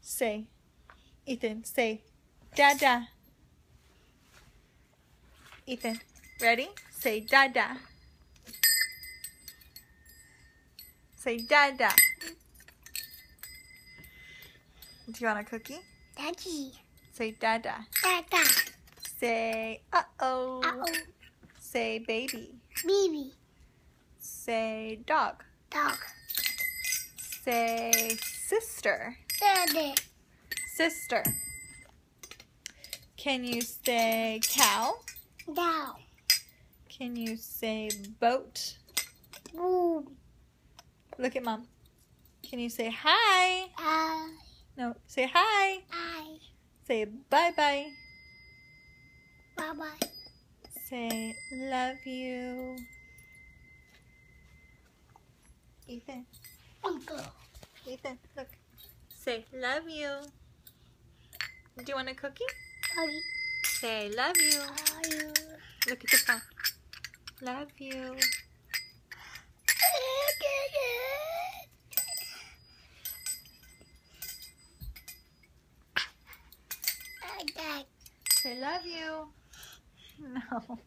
Say, Ethan, say, Dada. Ethan, ready? Say, Dada. Say, Dada. Do you want a cookie? Daddy. Say, Dada. Dada. Say, uh-oh. Uh-oh. Say, baby. Baby. Say, dog. Dog. Say, sister. Daddy. Sister. Can you say cow? Cow. Can you say boat? Boom. Look at mom. Can you say hi? No, say hi. I. Say bye-bye. Bye-bye. Say love you. Ethan. Uncle. Ethan, look. Say love you. Do you want a cookie? Daddy. Say love you. Are you? Look at the phone. Love you. Dad. Say love you. No.